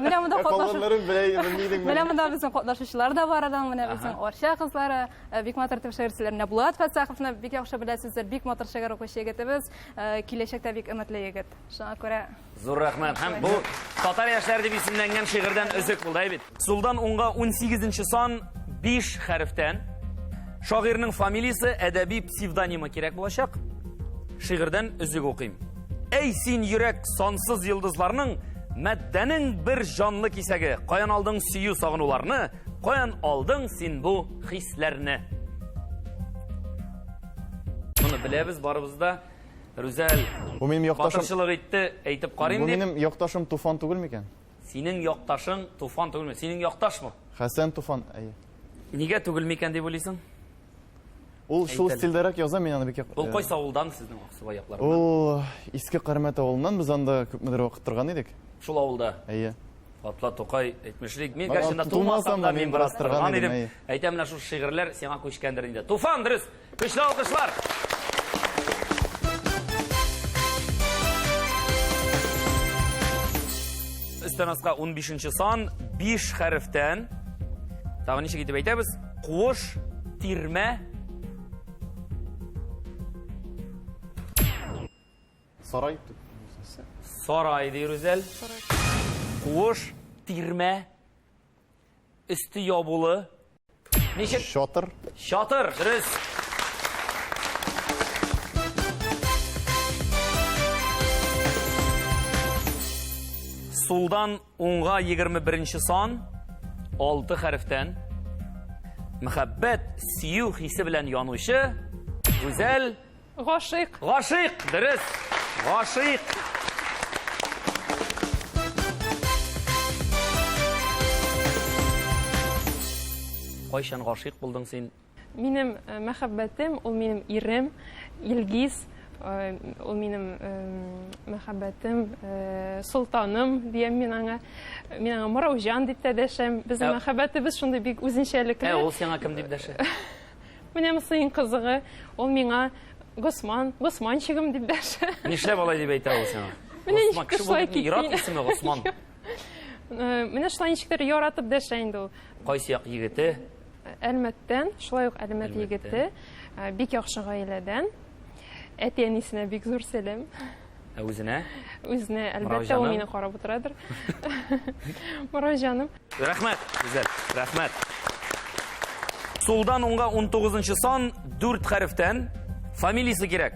Менә монда Калганнарын белмидең. Менә монда безнең катнашучылар да бар адам, менә безнең Арча кызлары, бик матур итеп шигырьчеләрне Булат Фәсаховны бик яхшы беләсезләр, бик матур шигырь укучы егетебез, киләчәктә бик өметле егет. Шуңа күрә Зур рәхмәт. Һәм бу татар яшьләре дип исемләнгән шигырьдән өзек булды бит. Сулдан уңга 18нче сан 5 хәрефтән. Шагыйрьнең фамилиясе, әдәби псевдонимы кирәк булачак. Шигырьдән өзек укыйм. Әй син йөрәк сансыз йолдызларның, мәддәнең бер җанлы кисәге. Каян алдың сөю сагынуларны? Каян алдың син бу хисләрне? Моны беләбез барыбыз да. Рүзәл Бу минем якташым. батырчылык итте, әйтеп карыйм Бу дип. минем якташым Туфан түгел микән? Синең якташың Туфан түгелме? Синең якташмы? Хәсән Туфан. Нигә түгел микән дип уйлыйсың? Ул шул Әйтәле. стильдәрәк яза, мин аны бик Ул кайсы авылдан сезнең Аксубай якларында? Ул иске Кәрмәт авылыннан, без анда күпмедер вакыт торган идек. Шул авылда. Әйе. Гатла Тукай әйтмешлек. Мин Ана, гәрчә тумасам да мин бераз торган идем, идем. Әйтәм менә шул шигырьләр сиңа күчкәндер инде. Туфан дөрес. Көчле алкышлар. Өстән аска 15нче сан 5 хәрефтән. Тагын ничек итеп әйтәбез? Куыш, тирмә. Сарай. Сарай ди Рүзәл. Куыш, тирмә. Өсте ябулы. Ничек? Шатыр. Шатыр, дөрес. Сулдан уңга 21нче сан 6 хәрефтән. Мәхәббәт, сөю хисе белән янучы. Гүзәл, Гашыйк. гашыйк, дөрес. Гашыйк. Кайчан гашыйк булдың син? Минем мәхәббәтем, ул минем ирем, Илгиз. Ул минем мәхәббәтем, Султаным дигән мин аңа. Мин аңа Мораужан дип тә дәшәм. Безнең мәхәббәтебез шундый бик үзенчәлекле. Ул сиңа кем дип дәшә? Менә сыйын кызыгы, ул миңа Госманчыгым дип дәшә. Нишләп алай дип әйтә ул сиңа? Менә Госман, кеше шулай булып ират китте. исеме Госман. Менә шулай ничектер яратып дәшә инде ул. Кайсы як егете? Әлмәттән, шулай ук Әлмәт Әлмәттән. егете, бик яхшы гаиләдән. Әти-әнисенә бик зур сәлам. Үзенә? Үзенә әлбәттә ул Мораҗаным. мине карап утырадыр. Мораҗаным. Рәхмәт, güzel. Рәхмәт. Сулдан уңга 19нчы сан 4 хәрефтән. Фамилиясе кирәк.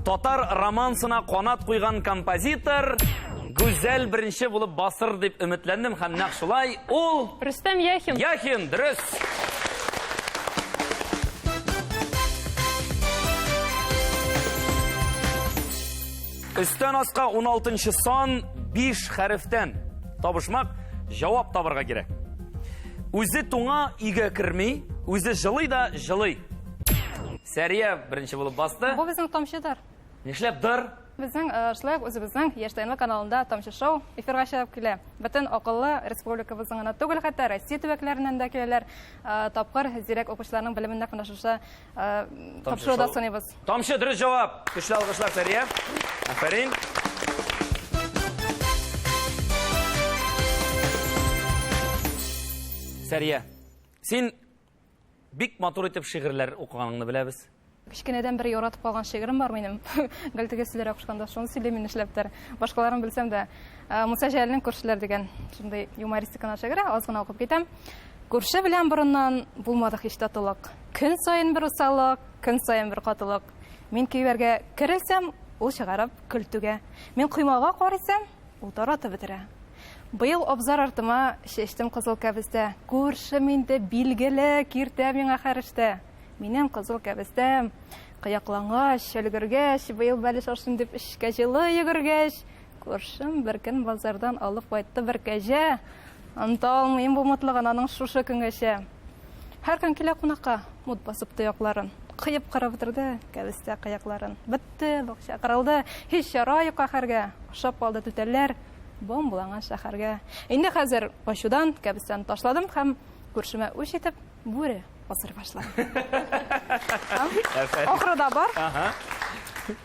Татар романсына канат куйган композитор Гүзәл беренче булып басыр дип өметләндем һәм нәкъ шулай ул Рөстәм Яхин. Яхин, дөрес. Өстән аска 16нчы сан 5 хәрефтән. Табышмак, җавап табырга кирәк. Үзе туңа өйгә керми, үзе җылый да җылый. Сәрия беренче булып басты. бу безнең тамчыдар. Нишләп дыр? Безнең шулай үзебезнең Яшьтәйнле каналында тамчы шоу эфирга чыгып килә. Бөтен акыллы республикабызның гына түгел, хәтта Россия төбәкләреннән дә киләләр. Тапкыр зирәк укучыларның белеменә катнашучы тапшыруда саныйбыз. Тамчы дөрес җавап. Көчле алкышлар Сәрия. Афәрин. Сәрия, син бик матур итеп шигырьләр укыганыңны беләбез. Кичкенәдән бер яратып калган шигырем бар минем. Гәлтегә сөйләр акышканда шуны сөйләм мин эшләптер. Башкаларын белсәм дә, Муса Җәлилнең күршеләр дигән шундый юмористиканы шигыре аз гына укып китәм. Күрше белән борыннан булмады һич татулык. Көн саен бер усалык, көн саен бер катылык. Мин көйбәргә керелсәм, ул чыгарып көлтүгә. Мин коймага карыйсам, ул таратып бетерә. Быел абзар артыма чәчтем кызыл кәбестә. Күршем инде билгеле киртә миңа хәрештә. Минем кызыл кәбестәм кыяклангач, өлгергәч, быел бәле шашын дип эшкә җылы йөгергәч, күршем бер көн базардан алып кайтты бер кәҗә. Анта алмыйм бу мотлыгын аның шушы көнгәчә. Һәр көн килә кунакка, мут басып тоякларын. Кыйып карап бетерде кәбестә кыякларын. Бетте, бакча кырылды. Һич чара юк ахырга. Ашап алды түтәлләр. Бомбаланган шәһәргә. Инде хәзер ачудан кәбестән ташладым һәм күршемә үч итеп бүре басыр башладым. Ахырда бар.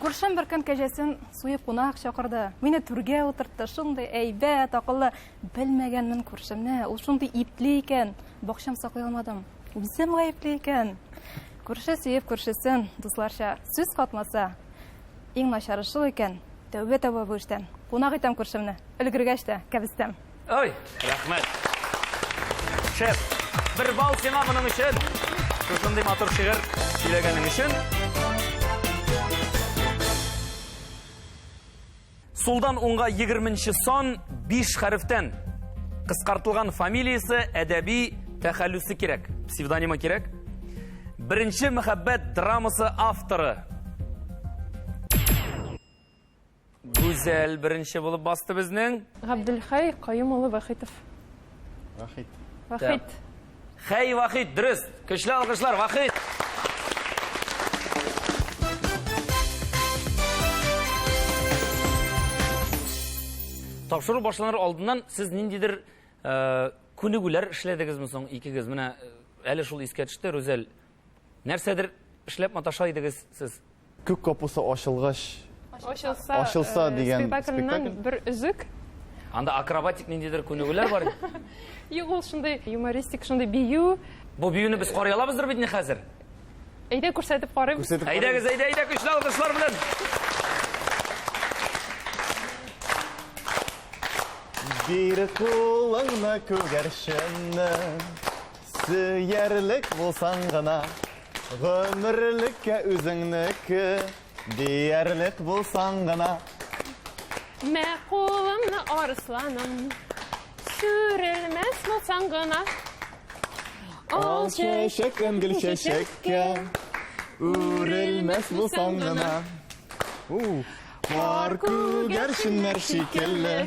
Күршем бер көн кәҗәсен суеп кунак чакырды. Мине түргә утыртты. Шундый әйбәт, акыллы. Белмәгәнмен күршемне. Ул шундый ипле икән. Бакчам саклый алмадым. Үзем гаепле икән. Күрше сөеп күршесен, дусларча сүз катмаса, иң начары шул икән. Тәүбә бу эштән. Кунак итәм күршемне. Өлгергәч тә кәбестәм. Ой, рәхмәт. Шеф, бер бал сиңа моның өчен. Шушындый матур шигырь сөйләгәнең өчен. Сулдан уңга 20-нче сан 5 хәрефтән. Кыскартылган фамилиясе, әдәби тәхәллүсе кирәк. Псевдонимы кирәк. Беренче мәхәббәт драмасы авторы. Гүзәл беренче булып басты безнең. Габделхай Каюм улы Вахитов. Вахит. Вахит. Хәй Вахит, дөрес. Көчле алкышлар, Вахит. Тапшыру башланыр алдыннан сез ниндидер күнегүләр эшләдегезме соң икегез? Менә әле шул искә төште, Рүзәл. Нәрсәдер эшләп маташа идегез сез? Күк капусы ачылгач, Ачылса Ачылса дигән спектакльнән спектакль. бер үзүк. Анда акробатик ниндидер күнегүләр бар. Юк, ул шундый юмористик, шундый бию. Бу биюне без карый алабыздыр бит хәзер. Әйдә күрсәтеп карыйбыз. Күрсәтеп Әйдәгез, әйдә, көчле алкышлар белән. Bir kulağına kögerşenle Süyerlik bulsan gına Gönürlükke üzünnükü Diyerlik bulsan gına Mə qolumla arslanım. Sürülməz bulsan qına. Al çeşekten gül çeşekke Uğrilmez bulsan gına Var kögerşinler şikelle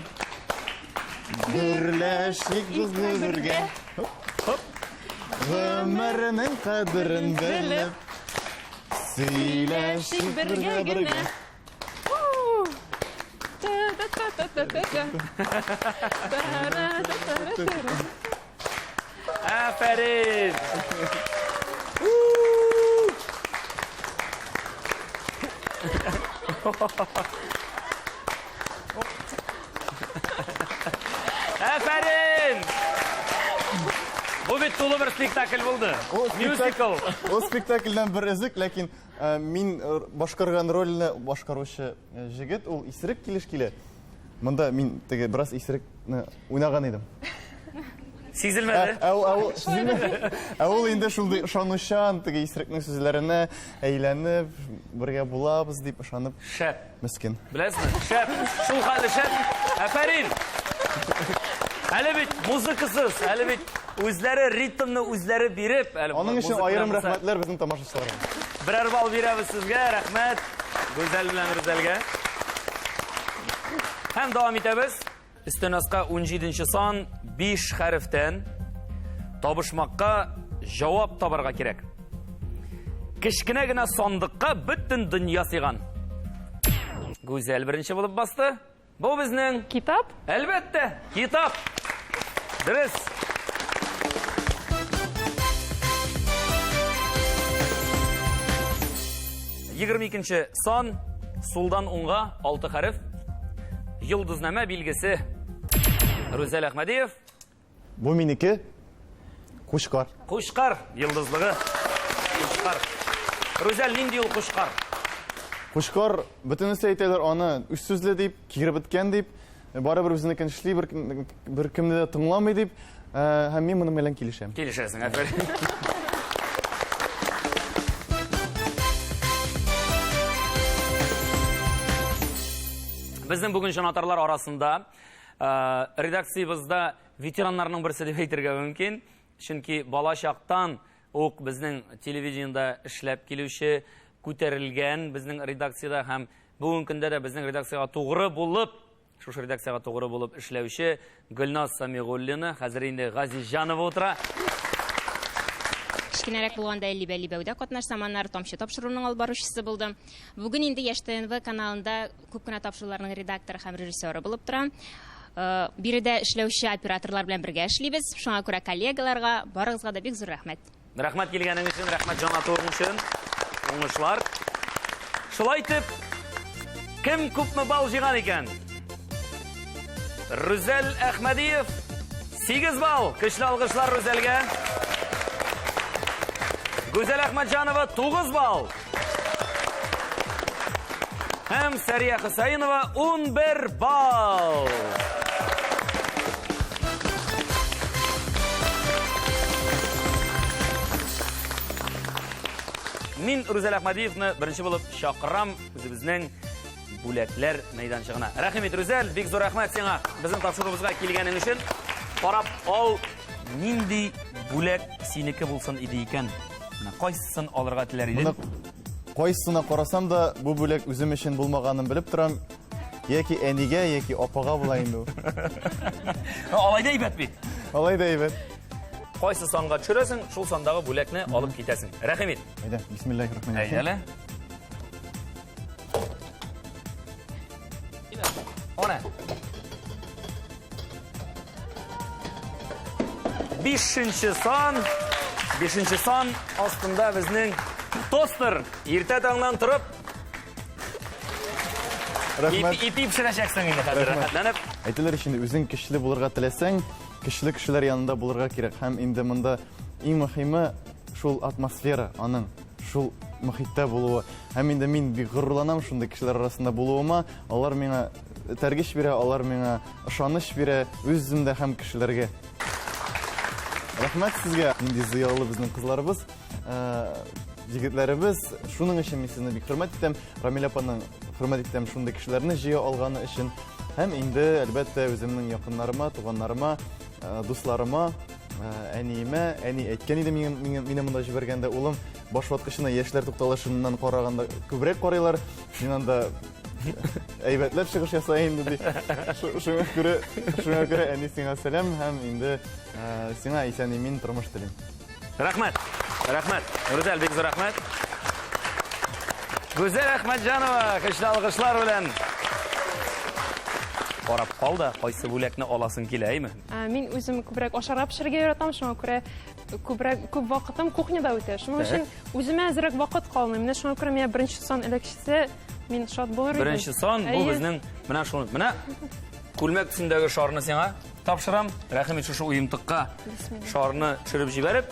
Birleşik düzlürge Ömrünün kadırın bilip Söyleşik birge Aferin. Aferin. Bu bit tulu bir spektakl buldu. Musical. O spektakldan bir üzük, lakin min başkargan rolünü başkarışı jigit, ol isirek kiliş kile. Mında min tege biraz isirekni oynagan edim. Сизелмәде. Ул инде шулай ышанучан, теге исерекнең сүзләренә әйләнеп, бергә булабыз дип ышанып, Шәп. мескен. Беләсезме? Шәп. Шул хәле шәп. Афәрин. Әле бит музыкасыз, әле бит үзләре ритмны үзләре биреп, әле Аның өчен музыка аерым булмаса, рәхмәтләр безнең тамашачыларга. Берәр бал бирәбез сезгә. Рәхмәт. Гүзәл белән Рүзәлгә. Һәм дәвам итәбез. Истенасқа 17-нче сан 5 хәрефтән табышмакка җавап табарга кирәк. Кечкенә генә сандыкка бөтен дөнья сыйган. Гүзәл беренче булып басты. Бу безнең Китап. әлбәттә китап. Дөрес. Егерме сан сулдан уңга 6 хәреф. Йолдызнамә билгесе. Рүзәл Әхмәдиев. Бу минеке Кушкар. Кушкар йылдызлыгы. Кушкар. Рүзәл нинди ул Кушкар? Кушкар бөтенесе әйтәләр аны үссүзле дип, киреп биткән дип, барыбер үзенекен эшли, бер кемне дә тыңламый дип, һәм мин моның белән килешәм. Килешәсең, әфәр. Безнең бүген җанатарлар арасында редакциябызда ветераннарның берсе дип әйтергә мөмкин. Чөнки балачактан ук безнең телевидениедә эшләп килүче, күтәрелгән безнең редакциядә һәм бүген көндә дә безнең редакциягә тугры булып, шушы редакциягә тугры булып эшләүче Гөлназ Самигуллина, хәзер инде Газизҗанова утыра. Кичкенәрәк булганда Либәүдә катнашсам, аннары тамчы тапшыруның алып баручысы булдым. Бүген инде Яш ТНВ каналында күп кенә тапшыруларның редакторы һәм режиссеры булып торам. Биредә эшләүче операторлар белән бергә эшлибез. Шуңа күрә коллегаларга, барыгызга да бик зур рәхмәт. Рәхмәт килгәнең өчен, рәхмәт җанатуың өчен. Уңышлар. Шулай итеп, кем күпме балл җыйган икән? Рүзәл Әхмәдиев 8 балл. Көчле алгышлар Рүзәлгә. Гүзәл Әхмәтҗанова 9 балл. Һәм Сәрия Хусаинова 11 балл. Мин Рүзәл Әхмәдиевны беренче булып чакырам үзебезнең бүләкләр мәйданчыгына. Рәхмәт Рүзәл, бик зур рәхмәт сиңа безнең тапшыруыбызга килгәнең өчен. Карап ал, нинди бүләк синеке булсын иде икән? Кайсысын алырга теләр идең? Кайсына карасам да, бу бүләк үзем өчен булмаганын белеп торам. Яки әнигә, яки апага була инде ул. Алай да әйбәт бит. Алай да әйбәт. Кайсы санга төшерәсең, шул сандагы бүләкне алып китәсең. Рәхмәт. Әйдә, бисмиллаһир-рахманир-рахим. Әйдәле. Ана. 5-нче сан. 5-нче сан астында безнең тостер. Иртә таңнан торып Рәхмәт. ипи пешерәчәксең инде хәзер. Рәхмәтләнеп. Әйтелер өчен үзең көчле булырга теләсәң, көчле кешеләр янында булырга кирәк. Һәм инде монда иң мөһиме шул атмосфера, аның шул мөхиттә булуы. Һәм инде мин бик горурланам шундый кешеләр арасында булуыма. Алар миңа тәргиш бирә, алар миңа ышаныч бирә үземдә һәм кешеләргә. Рәхмәт сезгә, инде зыялы безнең кызларыбыз, егетләребез. Шуның өчен мин сезне бик хөрмәт итәм. Рамил апаның хөрмәт итәм шундый кешеләрне җыя алганы өчен. Һәм инде әлбәттә үземнең якыннарыма, туганнарыма, дусларыма, әниемә, әни әйткән иде мине монда җибәргәндә, улым баш ваткычына яшьләр тукталышыннан караганда күбрәк карыйлар. Мин анда әйбәтләп чыгыш ясайын ди. Шуңа күрә әни сиңа сәлам һәм инде сиңа исән-имин тормыш телим. Рәхмәт. Рәхмәт. Рүзәл, бик зур рәхмәт. Гүзәл Әхмәтҗанова, көчле алгышлар белән. Карап кал да, кайсы бүләкне аласың килә, әйме? Мин үзем күбрәк ашарга пешерергә яратам, шуңа күрә күп вакытым кухняда үтә. Шуның өчен үземә әзрәк вакыт калмый. Менә шуңа күрә миңа беренче сан эләкчесе, мин шат булыр идем. Беренче сан бу безнең менә шуны. Менә күлмәк төсендәге шарны сиңа тапшырам. Рәхмәт шушы уемтыкка шарны төшереп җибәреп.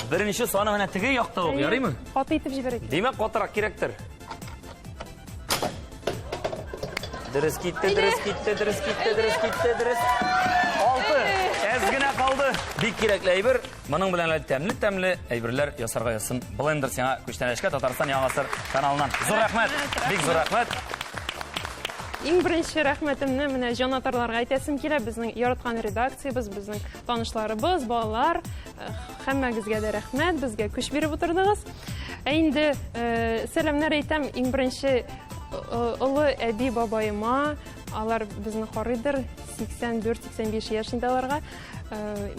Беренче саны менә теге якта ук, ярыймы? Каты итеп җибәрик. Димәк, катырак кирәктер. Дөрес китте, дөрес китте, дөрес китте, дөрес китте, дөрес. 6. Әз генә калды. Бик кирәкле әйбер. Моның белән тәмле әйберләр ясарга ясын. Блендер сиңа күчтәнәшкә Татарстан Яңа Гасыр каналыннан. Зур рәхмәт. Бик зур рәхмәт. Иң беренче рәхмәтемне менә җанатарларга әйтәсем килә. Безнең яраткан редакциябыз, безнең танышларыбыз, балалар, һәммәгезгә дә рәхмәт. Безгә көч биреп утырдыгыз. Инде сәламнар әйтәм иң беренче олы әби бабайыма, алар безне карыйдыр, 84-85 яшендәләргә.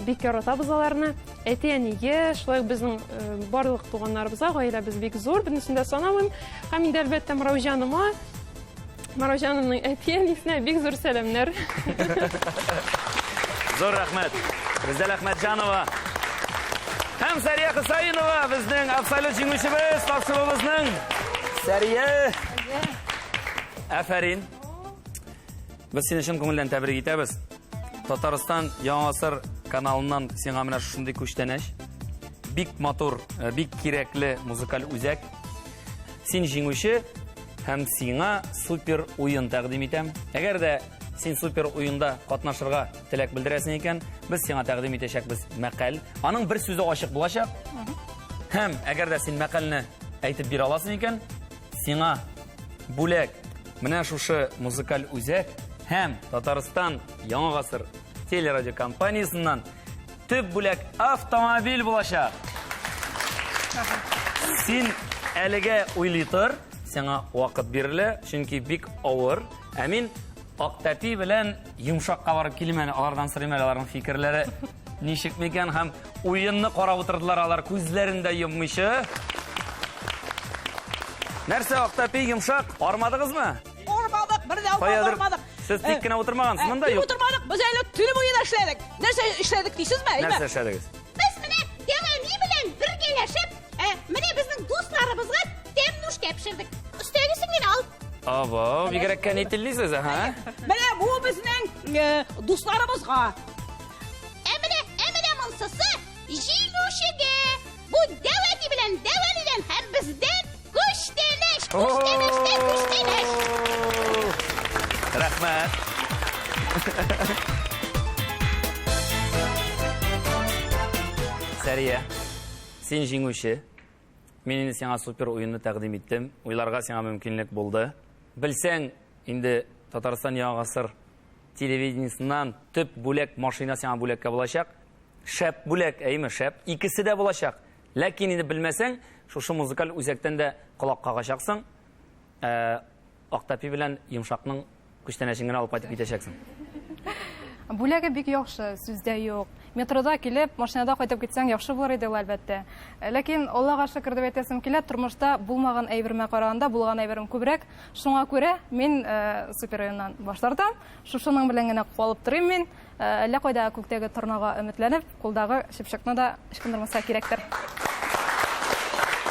Бик яратабыз аларны. Әти-әнигә, шулай безнең барлык туганнарыбызга, гаиләбез бик зур, бөтенсендә санамыйм. Һәм инде әлбәттә Марҗанымның әти-әнисенә бик зур сәламнар. Зур рәхмәт. Рүзәл Әхмәтҗанова. Һәм Сәрия Хусаинова безнең абсолют җиңүчебез, тапшыруыбызның. Сәрия. Афәрин. Без сине чын күңелдән тәбрик итәбез. Татарстан Яңа Гасыр каналыннан сиңа менә шундый күчтәнәш. Бик матур, бик кирәкле музыкаль үзәк. Син җиңүче һәм сиңа супер уен тәкъдим итәм. Әгәр дә син супер уенда катнашырга теләк белдерәсең икән, без сиңа тәкъдим итәчәкбез мәкаль. Аның бер сүзе ачык булачак. Һәм әгәр дә син мәкальне әйтеп бирә аласың икән, сиңа бүләк Менә шушы музыкаль үзәк һәм Татарстан Яңа гасыр телерадио компаниясыннан төп бүләк автомобиль булачак. Син әлегә уйлый тор, сиңа вакыт бирелә, чөнки бик авыр. Ә мин Актәпи белән йомшакка барып килим әле, алардан сорыйм әле, аларның фикерләре ничек микән һәм уенны карап утырдылар алар күзләрен дә йоммыйча. Нәрсә Актәпи йомшак, армадыгызмы? Армадык, бер дә Каядыр армадык. сез тик кенә утырмагансыз монда Тик юк. утырмадык, без әле төн буена эшләдек. Нәрсә эшләдек дисезме? Нәрсә эшләдегез? Biz менә Дәвани белән бергәләшеп, менә безнең дусларыбызга тәмнушка пешердек. Өстәгесен генә ал. Ава, бигрәк кәнителисез, һә? Менә бу безнең дусларыбызга. Менә монсысы җиңүчегә. Бу Дәвани белән Дәванидән һәм бездән күчтәнәш. Рәхмәт. Сәрия, син җиңүче. Мин инде сиңа супер уенны тәкъдим иттем. Уйларга сиңа мөмкинлек булды. Белсәң, инде Татарстан Яңа гасыр телевидениесеннән төп бүләк машина сиңа бүләккә булачак. Шәп бүләк, әйме, шәп. Икесе дә булачак. Ләкин инде белмәсәң, шушы музыкаль үзәктән дә колак кагачаксың. Актәпи белән йомшакның күчтәнәшен генә алып кайтып китәчәксең. Бүләге бик яхшы, сүздә юк. Метрода килеп, машинада кайтып китсәң яхшы булыр иде әлбәттә. Ләкин Аллага шөкер дип әйтәсем килә, тормышта булмаган әйбермә караганда булган әйберем күбрәк. Шуңа күрә мин супер уеннан баш тартам. Шушының белән генә калып торыйм мин. Әллә кайда күктәге торнага өметләнеп, кулдагы шипшакны да ычкындырмаса кирәктер.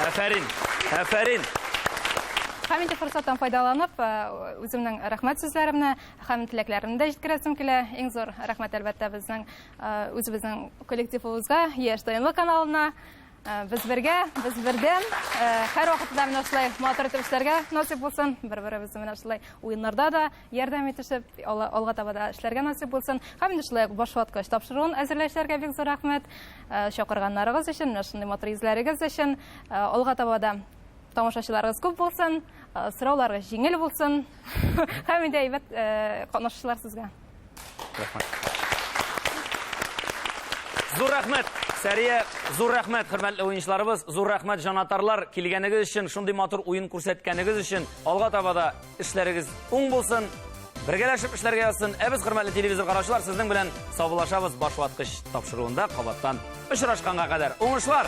Афәрин, афәрин. Һәм инде форсаттан файдаланып, үземнең рәхмәт сүзләремне һәм теләкләремне дә җиткерәсем килә. Иң зур рәхмәт әлбәттә безнең үзебезнең коллективыбызга, Яшь ТНВ каналына. Без бергә, без бердән һәр вакытта менә шулай матур итеп эшләргә насыйп булсын. Бер-беребезне менә шулай уеннарда да ярдәм итешеп, алга таба да эшләргә насыйп булсын. Һәм инде шулай баш ваткач тапшыруын әзерләшергә бик зур рәхмәт. Чакырганнарыгыз өчен, менә шундый матур изләрегез өчен, алга таба да тамашачыларыгыз күп булсын, сорауларыгыз җиңел булсын. Һәм инде әйбәт катнашучылар сезгә. Рәхмәт. Зур рәхмәт. Сәрия, зур рәхмәт, хөрмәтле уенчыларыбыз. Зур рәхмәт җанатарлар килгәнегез өчен, шундый матур уен күрсәткәнегез өчен. Алга таба да эшләрегез уң булсын. Бергәләшеп эшләргә язсын. Без хөрмәтле телевизор караучылар, сезнең белән саубуллашабыз баш ваткыч тапшыруында кабаттан очрашканга кадәр. Уңышлар.